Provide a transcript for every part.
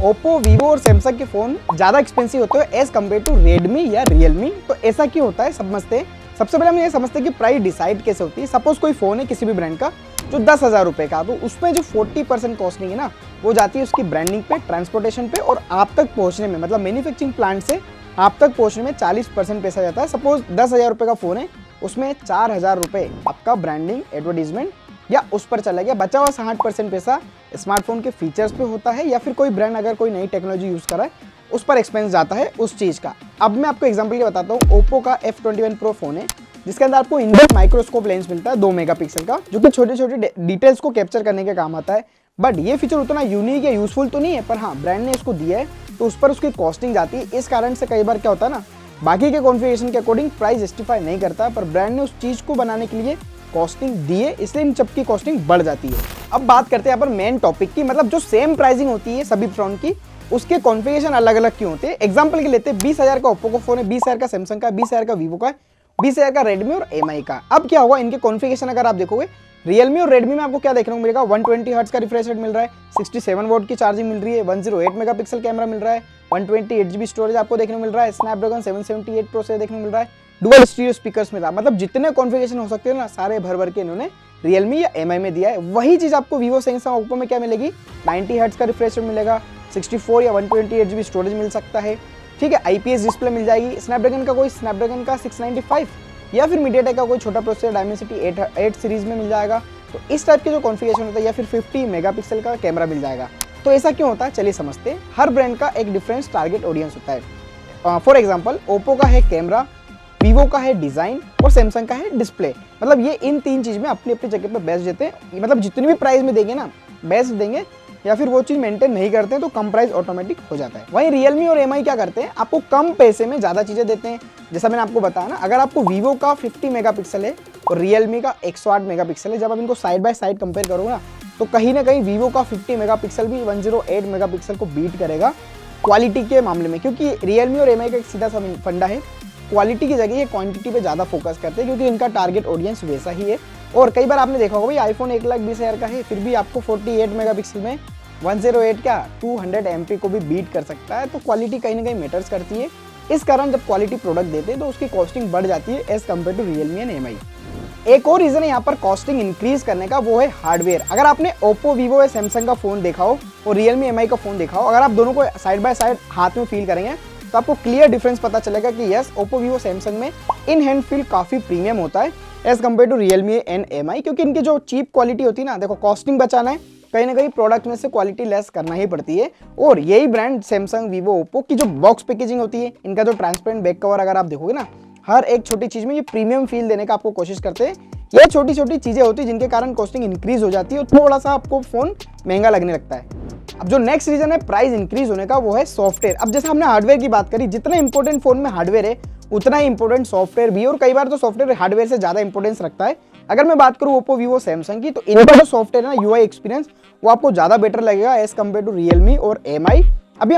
Oppo, Vivo और Samsung के phone ज्यादा एक्सपेंसिव होते हैं एज कम्पेयर टू रेडमी या रियलमी। तो ऐसा क्यों होता है समझते हैं। सबसे पहले हम ये समझते हैं कि प्राइस डिसाइड कैसे होती है। सपोज कोई फोन है किसी भी ब्रांड का जो 10,000 रुपए का, तो उसमें जो 40% कॉस्टिंग है ना, वो जाती है उसकी ब्रांडिंग पे, ट्रांसपोर्टेशन पे, और आप तक पहुंचने में, मतलब मैन्युफैक्चरिंग प्लांट से आप तक पहुंचने में 40% पैसा जाता है। सपोज 10,000 रुपए का फोन है, उसमें 4,000 रुपए आपका ब्रांडिंग, एडवर्टीजमेंट या उस पर चला गया। बचा हुआ 60% पैसा स्मार्टफोन के फीचर्स पे होता है, या फिर कोई ब्रांड अगर कोई नई टेक्नोलॉजी यूज कर रहा है उस पर एक्सपेंस जाता है उस चीज का। अब मैं आपको एग्जांपल ये बताता हूँ। ओप्पो का F21 Pro फोन है जिसके अंदर आपको इनबिल्ट माइक्रोस्कोप लेंस मिलता है 2 मेगापिक्सल का, जो कि छोटे छोटे डिटेल्स को कैप्चर करने के काम आता है। बट ये फीचर उतना यूनिक या यूजफुल तो नहीं है, पर हाँ ब्रांड ने इसको दिया है तो उस पर उसकी कॉस्टिंग जाती है। इस कारण से कई बार क्या होता है ना, बाकी के कॉन्फ़िगरेशन के अकॉर्डिंग प्राइस जस्टिफाई नहीं करता, पर ब्रांड ने उस चीज को बनाने के लिए कॉस्टिंग दी है, इसलिए इन सब की कॉस्टिंग बढ़ जाती है। अब बात करते हैं यहाँ पर मेन टॉपिक की, मतलब जो सेम प्राइसिंग होती है सभी फोन की, उसके कॉन्फ़िगरेशन अलग अलग क्यों होते हैं। एग्जांपल के लेते हैं 20,000 का ओप्पो का फोन है, 20,000 का सैमसंग का, 20,000 का वीवो का, 20,000 का रेडमी और एमआई का। अब क्या होगा इनके कॉन्फ़िगरेशन अगर आप देखोगे, रियलमी और रेडमी में आपको क्या देखने को मिलेगा, 120 हर्ट्ज का रिफ्रेश रेट मिल रहा है, 67 वोट की चार्जिंग मिल रही है, 108 मेगापिक्सल कैमरा मिल रहा है, 128 GB स्टोरेज आपको देखने को मिल रहा है, स्नैपड्रैगन 778 प्रोसेसर देखने को मिल रहा है, डुअल स्टीरियो स्पीकर्स में था। मतलब जितने कॉन्फ़िगरेशन हो सकते हैं ना, सारे भर भर के इन्होंने रियलमी या एमआई में दिया है। वही चीज आपको वीवो, सैमसंग, ओप्पो में क्या मिलेगी, 90 हर्ट्ज का रिफ्रेश रेट मिलेगा, 64 या 128 GB स्टोरेज मिल सकता है, ठीक है, आईपीएस डिस्प्ले मिल जाएगी, स्नैपड्रैगन का कोई स्नैपड्रैगन का 695 या फिर मीडियाटेक का कोई छोटा प्रोसेसर डायमेंसिटी 8 सीरीज में मिल जाएगा। तो इस टाइप के जो कॉन्फ़िगरेशन होता है, या फिर 50 मेगापिक्सल का कैमरा मिल जाएगा। तो ऐसा क्यों होता है चलिए समझते हैं। हर ब्रांड का एक डिफरेंट टारगेट ऑडियंस होता है। फॉर एग्जांपल ओप्पो का है कैमरा, वीवो का है डिजाइन और सैमसंग का है डिस्प्ले। मतलब ये इन तीन चीज में अपनी अपनी जगह पे बेस्ट देते हैं। मतलब जितनी भी प्राइस में देंगे ना बेस्ट देंगे, या फिर वो चीज मेंटेन नहीं करते हैं तो कम प्राइस ऑटोमेटिक हो जाता है। वहीं रियलमी और एमआई क्या करते हैं, आपको कम पैसे में ज्यादा चीजें देते हैं। जैसा मैंने आपको बताया ना, अगर आपको वीवो का 50 मेगापिक्सल है और रियलमी का 108 मेगापिक्सल है, जब आप इनको साइड बाय साइड कंपेयर करोगे ना, तो कहीं ना कहीं वीवो का 50 मेगापिक्सल भी 108 मेगापिक्सल को बीट करेगा क्वालिटी के मामले में। क्योंकि रियलमी और एमआई का एक सीधा सा फंडा है, क्वालिटी की जगह ये क्वांटिटी पे ज़्यादा फोकस करते हैं, क्योंकि इनका टारगेट ऑडियंस वैसा ही है। और कई बार आपने देखा होगा भाई, आईफोन 1,20,000 का है, फिर भी आपको 48 मेगापिक्सल में 108 क्या 200 MP को भी बीट कर सकता है। तो क्वालिटी कहीं ना कहीं मैटर्स करती है। इस कारण जब क्वालिटी प्रोडक्ट देते हैं तो उसकी कॉस्टिंग बढ़ जाती है as compared to Realme and Mi. एक और रीजन है यहाँ पर कॉस्टिंग इंक्रीज करने का, वो है हार्डवेयर। अगर आपने ओप्पो, वीवो या सैमसंग का फोन देखा हो और रियलमी, एमआई का फोन देखा हो, अगर आप दोनों को साइड बाय साइड हाथ में फील करेंगे तो आपको क्लियर डिफरेंस पता चलेगा कि यस, ओप्पो, वीवो, सैमसंग में इन हैंड फील काफी प्रीमियम होता है as compared to Realme and Mi. क्योंकि इनकी जो चीप क्वालिटी होती है ना, देखो कॉस्टिंग बचाना है, कहीं ना कहीं प्रोडक्ट में से क्वालिटी लेस करना ही पड़ती है। और यही ब्रांड सैमसंग, वीवो, ओप्पो की जो बॉक्स पैकेजिंग होती है, इनका जो ट्रांसपेरेंट बैक कवर अगर आप देखोगे ना, हर एक छोटी चीज में ये प्रीमियम फील देने का आपको कोशिश करते हैं। ये छोटी छोटी चीजें होती है जिनके कारण कॉस्टिंग इंक्रीज हो जाती है और थोड़ा सा आपको फोन महंगा लगने लगता है। अब जो नेक्स्ट रीजन है प्राइस इंक्रीज होने का, वो है सॉफ्टवेयर। अब जैसे हमने हार्डवेयर की बात करी, जितना इंपॉर्टेंट फोन में हार्डवेयर है उतना ही इंपॉर्टेंट सॉफ्टवेयर भी है, और कई बार तो सॉफ्टवेयर हार्डवेयर से ज्यादा इंपॉर्टेंस रखता है। अगर मैं बात करूं ओप्पो, वीवो, सैमसंग की, तो इनका जो सॉफ्टवेयर है ना, यूआई एक्सपीरियंस, वो आपको ज्यादा बेटर लगेगा एज कम्पेयर टू रियलमी और एमआई। अभी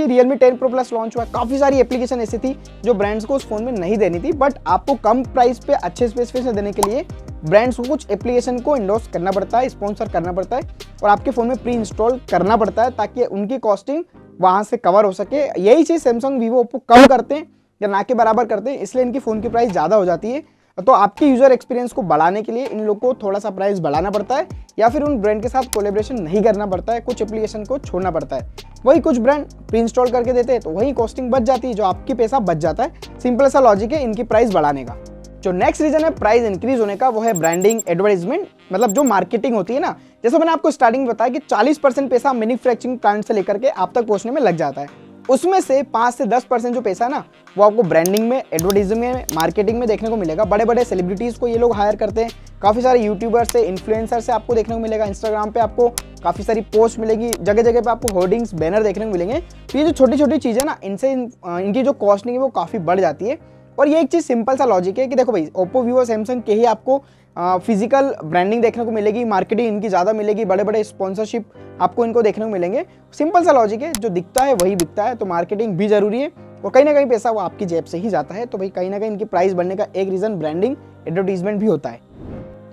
रियलमी 10 Pro Plus लॉन्च हुआ, काफी सारी एप्लीकेशन ऐसी थी जो ब्रांड्स को उस फोन में नहीं देनी थी, बट आपको कम प्राइस पे अच्छे स्पेसिफिकेशन देने के लिए ब्रांड्स को कुछ एप्लीकेशन को इंडोर्स करना पड़ता है, स्पॉन्सर करना पड़ता है, और आपके फोन में प्री इंस्टॉल करना पड़ता है ताकि उनकी कॉस्टिंग वहां से कवर हो सके। यही चीज सैमसंग, वीवो, ओप्पो कम करते हैं या ना के बराबर करते हैं, इसलिए इनकी फोन की प्राइस ज्यादा हो जाती है। तो आपके यूजर एक्सपीरियंस को बढ़ाने के लिए इन लोग को थोड़ा सा प्राइस बढ़ाना पड़ता है, या फिर उन ब्रांड के साथ कोलैबोरेशन नहीं करना पड़ता है, कुछ एप्लीकेशन को छोड़ना पड़ता है। वही कुछ ब्रांड प्री इंस्टॉल करके देते हैं तो वही कॉस्टिंग बच जाती है, जो आपकी पैसा बच जाता है। सिंपल सा लॉजिक है इनकी प्राइस बढ़ाने का। जो नेक्स्ट रीजन है प्राइस इंक्रीज होने का, वो है ब्रांडिंग, एडवर्टाइजमेंट, मतलब जो मार्केटिंग होती है ना। जैसे मैंने आपको स्टार्टिंग में बताया कि 40% पैसा मैन्युफैक्चरिंग प्लांट से लेकर के आप तक पहुंचने में लग जाता है। उसमें से 5 से 10% जो पैसा ना, वो आपको ब्रांडिंग में, एडवर्टाइजिंग में, मार्केटिंग में देखने को मिलेगा। बड़े बड़े सेलिब्रिटीज को ये लोग हायर करते हैं, काफी सारे यूट्यूबर से, इन्फ्लुएंसर से आपको देखने को मिलेगा। इंस्टाग्राम पे आपको काफी सारी पोस्ट मिलेगी, जगह जगह पे आपको होर्डिंग्स, बैनर देखने को मिलेंगे। तो ये जो छोटी छोटी चीजें ना, इनसे इनकी जो कॉस्टिंग है वो काफी बढ़ जाती है। और ये एक चीज सिंपल सा लॉजिक है कि देखो भाई, ओप्पो, वीवो, सैमसंग के ही आपको फिजिकल ब्रांडिंग देखने को मिलेगी, मार्केटिंग इनकी ज़्यादा मिलेगी, बड़े बड़े स्पॉन्सरशिप आपको इनको देखने को मिलेंगे। सिंपल सा लॉजिक है, जो दिखता है वही बिकता है। तो मार्केटिंग भी जरूरी है और कहीं ना कहीं पैसा वो आपकी जेब से ही जाता है। तो भाई कहीं ना कहीं इनकी प्राइस बढ़ने का एक रीज़न ब्रांडिंग, एडवर्टीजमेंट भी होता है।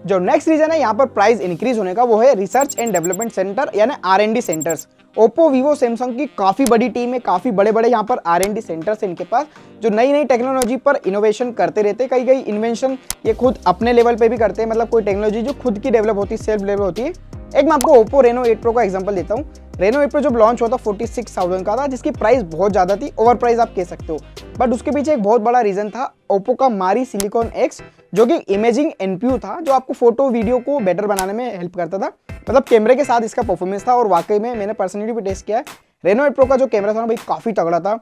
जो नेक्स्ट रीजन है यहाँ पर प्राइस इंक्रीज होने का, वो है रिसर्च एंड डेवलपमेंट सेंटर यानी R&D centres. Oppo, Vivo, Samsung की काफी बड़ी टीम है, काफी बड़े बड़े यहाँ पर R&D सेंटर्स है इनके पास, जो नई नई टेक्नोलॉजी पर इनोवेशन करते रहते हैं। कई कई इन्वेंशन ये खुद अपने लेवल पे भी करते हैं, मतलब कोई टेक्नोलॉजी जो खुद की डेवलप होती है, सेल्फ डेवलप होती है। एक मैं आपको ओप्पो रेनो 8 प्रो का एग्जांपल देता हूँ। रेनो 8 प्रो जब लॉन्च हुआ था 46,000 का था, जिसकी प्राइस बहुत ज़्यादा थी, ओवर प्राइस आप कह सकते हो। बट उसके पीछे एक बहुत बड़ा रीज़न था ओप्पो का मारी सिलिकॉन एक्स, जो कि इमेजिंग एनपीयू था, जो आपको फोटो वीडियो को बेटर बनाने में हेल्प करता था। मतलब कैमरे के साथ इसका परफॉर्मेंस था, और वाकई में मैंने पर्सनली भी टेस्ट किया है। रेनो 8 प्रो का जो कैमरा था ना भाई, काफ़ी तगड़ा था।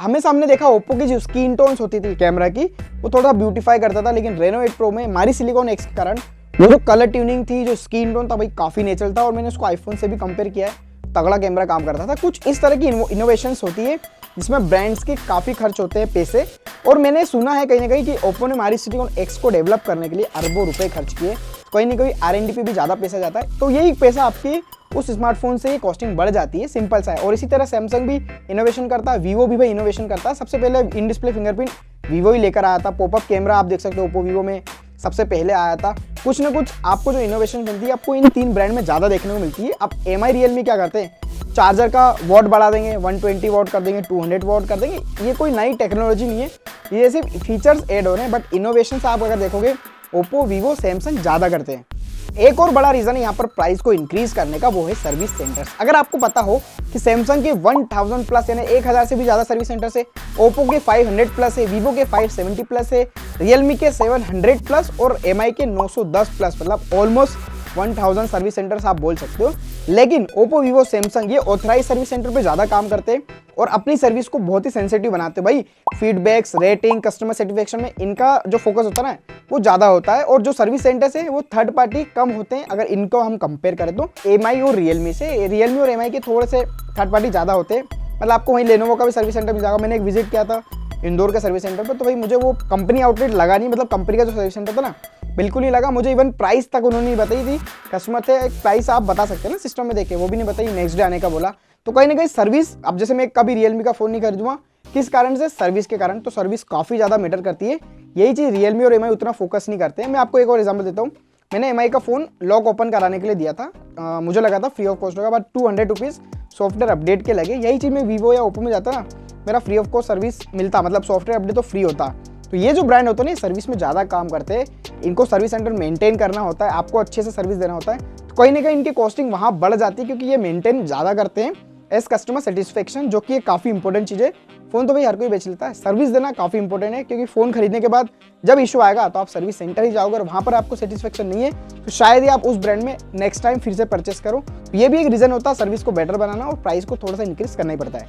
हमेशा हमने देखा ओप्पो की जो स्किन टोन्स होती थी कैमरा की, वो थोड़ा ब्यूटीफाई करता था, लेकिन रेनो 8 प्रो में मारी सिलिकॉन एक्स के कारण वो जो कलर ट्यूनिंग थी, जो स्किन टोन था भाई, काफ़ी नेचुरल था। और मैंने उसको आईफोन से भी कंपेयर किया है, तगड़ा कैमरा काम करता था। कुछ इस तरह की इनोवेशंस होती है जिसमें ब्रांड्स के काफ़ी खर्च होते हैं पैसे। और मैंने सुना है कहीं ना कहीं कि ओप्पो ने मारी सिलिकॉन एक्स को डेवलप करने के लिए अरबों रुपए खर्च किए। कहीं ना कहीं R&D पे भी ज़्यादा पैसा जाता है, तो यही पैसा आपकी उस स्मार्टफोन से कॉस्टिंग बढ़ जाती है, सिंपल सा है। और इसी तरह सैमसंग भी इनोवेशन करता है, वीवो भी भाई इनोवेशन करता है। सबसे पहले इन डिस्प्ले फिंगरप्रिंट वीवो ही लेकर आया था। पॉपअप कैमरा आप देख सकते हो ओप्पो वीवो में सबसे पहले आया था। कुछ ना कुछ आपको जो इनोवेशन मिलती है, आपको इन तीन ब्रांड में ज़्यादा देखने को मिलती है। अब MI रियलमी क्या करते हैं, चार्जर का वॉट बढ़ा देंगे, 120 वॉट कर देंगे, 200 वॉट कर देंगे। ये कोई नई टेक्नोलॉजी नहीं है, ये सिर्फ फीचर्स ऐड हो रहे हैं। बट इनोवेशन आप अगर देखोगे ओप्पो, वीवो, सैमसंग ज़्यादा करते हैं। एक और बड़ा रीजन है यहाँ पर प्राइस को इंक्रीज करने का, वो है सर्विस सेंटर्स। अगर आपको पता हो कि सैमसंग के 1000 प्लस यानी 1000 से भी ज़्यादा सर्विस सेंटर्स है, ओप्पो के 500 प्लस है, वीवो के 570 प्लस है, रियलमी के 700 प्लस और MI के 910 प्लस, मतलब ऑलमोस्ट 1000 सर्विस सेंटर्स आप बोल सकते हो। लेकिन ओप्पो, वीवो, सैमसंग ये ऑथराइज सर्विस सेंटर पे ज़्यादा काम करते हैं और अपनी सर्विस को बहुत ही सेंसिटिव बनाते हैं भाई। फीडबैक्स, रेटिंग, कस्टमर सेटिस्फेक्शन में इनका जो फोकस होता है ना, वो ज़्यादा होता है। और जो सर्विस सेंटर्स है वो थर्ड पार्टी कम होते हैं अगर इनको हम कंपेयर करें तो MI और रियलमी से। रियलमी और MI के थोड़े से थर्ड पार्टी ज़्यादा होते हैं। मतलब आपको वहीं लेनोवो का भी सर्विस सेंटर मिल जाएगा। मैंने एक विजिट किया था इंदौर के सर्विस सेंटर पर, तो भाई मुझे वो कंपनी आउटलेट लगा नहीं, मतलब कंपनी का जो सर्विस सेंटर था ना, बिल्कुल नहीं लगा मुझे। इवन प्राइस तक उन्होंने नहीं बताई थी। कस्टमर थे, एक प्राइस आप बता सकते हैं ना सिस्टम में देखे, वो भी नहीं बताई, नेक्स्ट डे आने का बोला। तो कहीं ना कहीं सर्विस, अब जैसे मैं कभी रियलमी का फ़ोन नहीं खरीदूंगा, किस कारण से, सर्विस के कारण। तो सर्विस काफ़ी ज़्यादा मैटर करती है। यही चीज़ रियलमी और MI उतना फोकस नहीं करते हैं। मैं आपको एक और एग्जाम्पल देता हूँ। मैंने MI का फ़ोन लॉक ओपन कराने के लिए दिया था, मुझे लगा था फ्री ऑफ कॉस्ट होगा, बट 200 रुपीज़ सॉफ्टवेयर अपडेट के लगे। यही चीज़ मैं वीवो या ओप्पो में जाता ना, मेरा फ्री ऑफ कॉस्ट सर्विस मिलता, मतलब सॉफ्टवेयर अपडेट तो फ्री होता। तो ये जो ब्रांड होते हैं ना, सर्विस में ज़्यादा काम करते हैं। इनको सर्विस सेंटर मेंटेन करना होता है, आपको अच्छे से सर्विस देना होता है। तो कहीं ना कहीं इनकी कॉस्टिंग वहाँ बढ़ जाती है, क्योंकि ये मेंटेन ज़्यादा करते हैं एज कस्टमर सेटिस्फेक्शन, जो कि ये काफ़ी इंपॉर्टेंट चीज़ है। फ़ोन तो भाई हर कोई बेच लेता है, सर्विस देना काफ़ी इंपॉर्टेंट है, क्योंकि फ़ोन खरीदने के बाद जब इशू आएगा तो आप सर्विस सेंटर ही जाओगे और वहाँ पर आपको सेटिस्फेक्शन नहीं है, तो शायद ही आप उस ब्रांड में नेक्स्ट टाइम फिर से परचेस करो। तो ये भी एक रीज़न होता है सर्विस को बेटर बनाना, और प्राइस को थोड़ा सा इंक्रीज करना ही पड़ता है।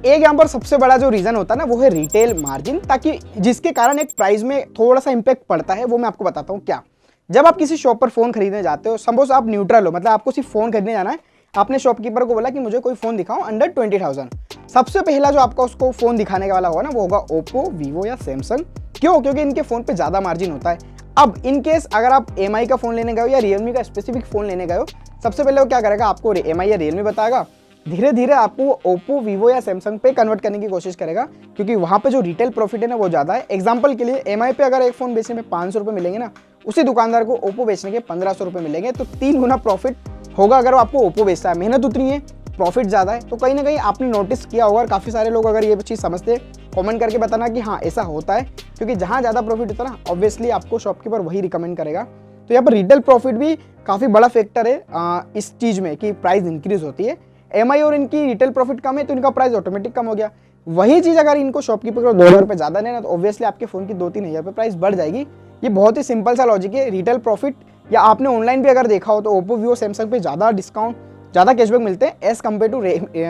एक यहाँ पर सबसे बड़ा जो रीज़न होता है ना, वो है रिटेल मार्जिन, ताकि जिसके कारण एक प्राइस में थोड़ा सा इंपैक्ट पड़ता है। वो मैं आपको बताता हूँ क्या। जब आप किसी शॉप पर फ़ोन खरीदने जाते हो, सपोज आप न्यूट्रल हो, मतलब आपको सिर्फ फ़ोन खरीदने जाना है, आपने शॉपकीपर को बोला कि मुझे कोई फ़ोन दिखाओ अंडर 20,000। सबसे पहला जो आपका उसको फ़ोन दिखाने वाला होगा ना, वो होगा ओप्पो, वीवो या सैमसंग। क्यों? क्योंकि इनके फ़ोन पे ज़्यादा मार्जिन होता है। अब इन केस अगर आप MI का फ़ोन लेने गए हो या रियलमी का स्पेसिफिक फ़ोन लेने गए हो, सबसे पहले वो क्या करेगा, आपको MI या रियलमी बताएगा, धीरे धीरे आपको ओप्पो, वीवो या सैमसंग पे कन्वर्ट करने की कोशिश करेगा, क्योंकि वहाँ पे जो रिटेल प्रॉफिट है ना वो ज़्यादा है। एग्जांपल के लिए MI पे अगर एक फ़ोन बेचने में 500 रुपये मिलेंगे ना, उसी दुकानदार को ओप्पो बेचने के 1500 रुपये मिलेंगे। तो 3 गुना प्रॉफिट होगा अगर आपको ओप्पो बेचता है। मेहनत उतनी है, प्रॉफिट ज़्यादा है। तो कहीं ना कहीं आपने नोटिस किया होगा, और काफ़ी सारे लोग अगर ये चीज़ समझते कमेंट करके बताना कि हाँ ऐसा होता है, क्योंकि जहाँ ज़्यादा प्रॉफिट होता है ना, ऑब्वियसली आपको शॉपकीपर वही रिकमेंड करेगा। तो यहाँ पर रिटेल प्रॉफिट भी काफ़ी बड़ा फैक्टर है इस चीज़ में कि प्राइस इंक्रीज होती है। MI और इनकी रिटेल प्रॉफिट कम है तो इनका प्राइस ऑटोमेटिक कम हो गया। वही चीज़ अगर इनको शॉपकीपर को 2000 रुपये ज़्यादा देना, तो ऑब्वियसली आपके फ़ोन की 2-3 हज़ार रुपये प्राइस बढ़ जाएगी। ये बहुत ही सिंपल सा लॉजिक है। रिटेल प्रॉफिट, या आपने ऑनलाइन भी अगर देखा हो तो ओप्पो, वीवो, सैमसंग पे ज़्यादा डिस्काउंट, ज़्यादा कैशबैक मिलते हैं एज़ कम्पेयर टू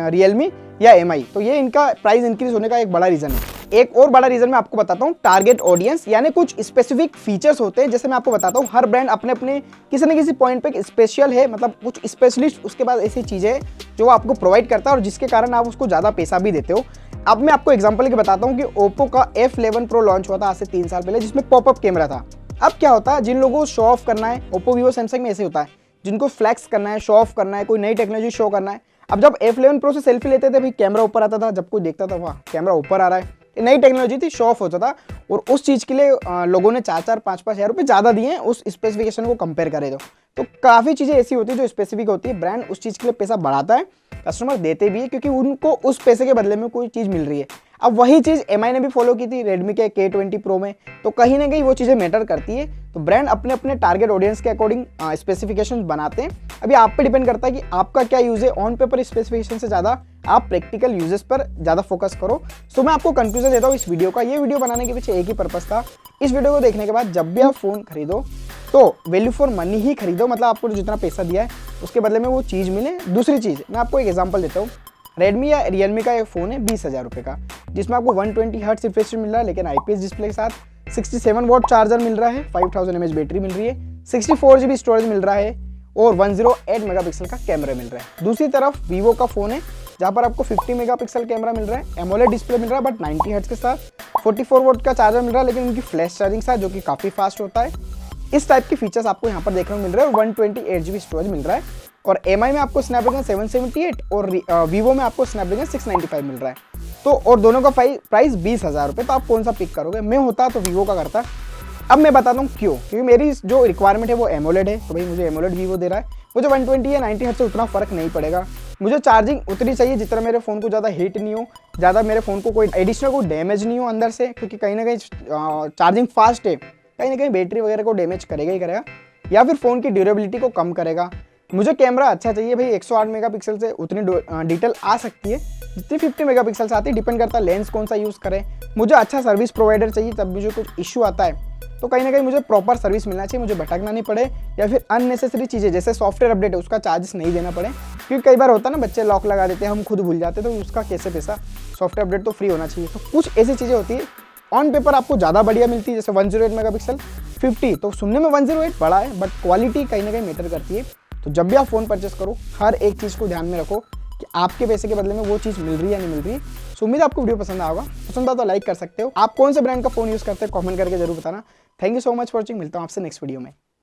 रियलमी या MI। तो ये इनका प्राइस इंक्रीज होने का एक बड़ा रीज़न है। एक और बड़ा रीज़न मैं आपको बताता हूँ, टारगेट ऑडियंस, यानी कुछ स्पेसिफिक फीचर्स होते हैं। जैसे मैं आपको बताता हूँ, हर ब्रांड अपने अपने किसी न किसी पॉइंट पे स्पेशल है, मतलब कुछ स्पेशलिस्ट उसके पास ऐसी चीज़ें हैं जो वो आपको प्रोवाइड करता है और जिसके कारण आप उसको ज़्यादा पैसा भी देते हो। अब मैं आपको एग्जांपल के बताता हूँ कि ओप्पो का F11 Pro लॉन्च हुआ था आज से 3 साल पहले, जिसमें पॉपअप कैमरा था। अब क्या होता है, जिन लोगों को शो ऑफ करना है, ओप्पो, वीवो, सैमसंग में ऐसे होता है, जिनको फ्लैक्स करना है, शो ऑफ करना है, कोई नई टेक्नोलॉजी शो करना है। अब जब F11 Pro से सेल्फी लेते थे भाई, कैमरा ऊपर आता था, जब कोई देखता था वाह कैमरा ऊपर आ रहा है, ये नई टेक्नोलॉजी थी, शो ऑफ होता था और उस चीज़ के लिए लोगों ने 4-4 5-5 हज़ार रुपये ज़्यादा दिए हैं उस स्पेसिफिकेशन को कंपेयर करें तो काफ़ी चीज़ें ऐसी होती है जो स्पेसिफिक होती है, ब्रांड उस चीज़ के लिए पैसा बढ़ाता है, कस्टमर देते भी है क्योंकि उनको उस पैसे के बदले में कोई चीज़ मिल रही है। अब वही चीज़ MI ने भी फॉलो की थी रेडमी के K20 Pro में, तो कहीं ना कहीं वो चीज़ें मैटर करती है। तो ब्रांड अपने अपने टारगेट ऑडियंस के अकॉर्डिंग स्पेसिफिकेशन बनाते हैं। अभी आप पे डिपेंड करता है कि आपका क्या यूज़ है, ऑन पेपर स्पेसिफिकेशन से ज़्यादा आप प्रैक्टिकल यूजेस पर ज़्यादा फोकस करो। तो मैं आपको कंक्लूजन देता हूँ इस वीडियो का। ये वीडियो बनाने के पीछे एक ही पर्पस था, इस वीडियो को देखने के बाद जब भी आप फ़ोन खरीदो तो वैल्यू फॉर मनी ही खरीदो, मतलब आपको जितना पैसा दिया है उसके बदले में वो चीज़ मिले। दूसरी चीज़ मैं आपको एक एग्जांपल देता हूँ, रेडमी या रियलमी का एक फ़ोन है 20,000 रुपये का, जिसमें आपको 120 हर्ट्ज रिफ्रेश रेट मिल रहा है, लेकिन IPS डिस्प्ले के साथ 67 वॉट चार्जर मिल रहा है, 5000 mAh बैटरी मिल रही है, 64 GB स्टोरेज मिल रहा है और 108 मेगापिक्सल का कैमरा मिल रहा है। दूसरी तरफ वीवो का फ़ोन है जहाँ पर आपको 50 मेगापिक्सल कैमरा मिल रहा है, एमोलेड डिस्प्ले मिल रहा है बट 90 हर्ट्ज के साथ, 44 वोल्ट का चार्जर मिल रहा है लेकिन उनकी फ्लैश चार्जिंग साथ जो कि काफ़ी फास्ट होता है। इस टाइप के फीचर्स आपको यहाँ पर देखने को मिल रहे हैं और 128 GB स्टोरेज मिल रहा है। और MI में आपको स्नैपड्रैगन 778 और वीवो में आपको स्नैपड्रैगन 695 मिल रहा है। तो और दोनों का प्राइस 20,000 रुपये। तो आप कौन सा पिक करोगे? मैं होता तो वीवो का करता। अब मैं बताता हूँ क्यों, क्योंकि मेरी जो रिक्वायरमेंट है वो एमोलेड है, तो भाई मुझे एमोलेड वीवो दे रहा है। मुझे 120 या 90 हर्ट्ज से उतना फ़र्क नहीं पड़ेगा। मुझे चार्जिंग उतनी चाहिए जितना मेरे फ़ोन को ज़्यादा हीट नहीं हो, ज़्यादा मेरे फ़ोन को कोई एडिशनल कोई डैमेज नहीं हो अंदर से, क्योंकि कहीं ना कहीं चार्जिंग फास्ट है, कहीं ना कहीं बैटरी वगैरह को डैमेज करेगा ही करेगा, या फिर फ़ोन की ड्यूरेबिलिटी को कम करेगा। मुझे कैमरा अच्छा चाहिए भाई, 108 मेगापिक्सल से उतनी डिटेल आ सकती है जितनी 50 मेगापिक्सल से आती है, डिपेंड करता है लेंस कौन सा यूज़ करें। मुझे अच्छा सर्विस प्रोवाइडर चाहिए, तब मुझे कुछ इशू आता है तो कहीं ना कहीं मुझे प्रॉपर सर्विस मिलना चाहिए, मुझे भटकना नहीं पड़े, या फिर अननेसेसरी चीज़ें जैसे सॉफ्टवेयर अपडेट है उसका चार्जेस नहीं देना पड़े, क्योंकि कई बार होता है ना बच्चे लॉक लगा देते हैं, हम खुद भूल जाते हैं, तो उसका कैसे पैसा, सॉफ्टवेयर अपडेट तो फ्री होना चाहिए। तो कुछ ऐसी चीज़ें होती है ऑन पेपर आपको ज़्यादा बढ़िया मिलती है, जैसे 108 मेगापिक्सल 50, तो सुनने में 108 बड़ा है बट क्वालिटी कहीं ना कहीं मैटर करती है। तो जब भी आप फ़ोन परचेस करो हर एक चीज़ को ध्यान में रखो कि आपके पैसे के बदले में वो चीज़ मिल रही है या नहीं मिल रही है। सो उम्मीद आपको वीडियो पसंद आएगा, पसंद आता तो लाइक कर सकते हो। आप कौन से ब्रांड का फ़ोन यूज़ करते हैं कमेंट करके जरूर बताना। Thank you so much for watching, मिलता हूँ आपसे नेक्स्ट वीडियो में।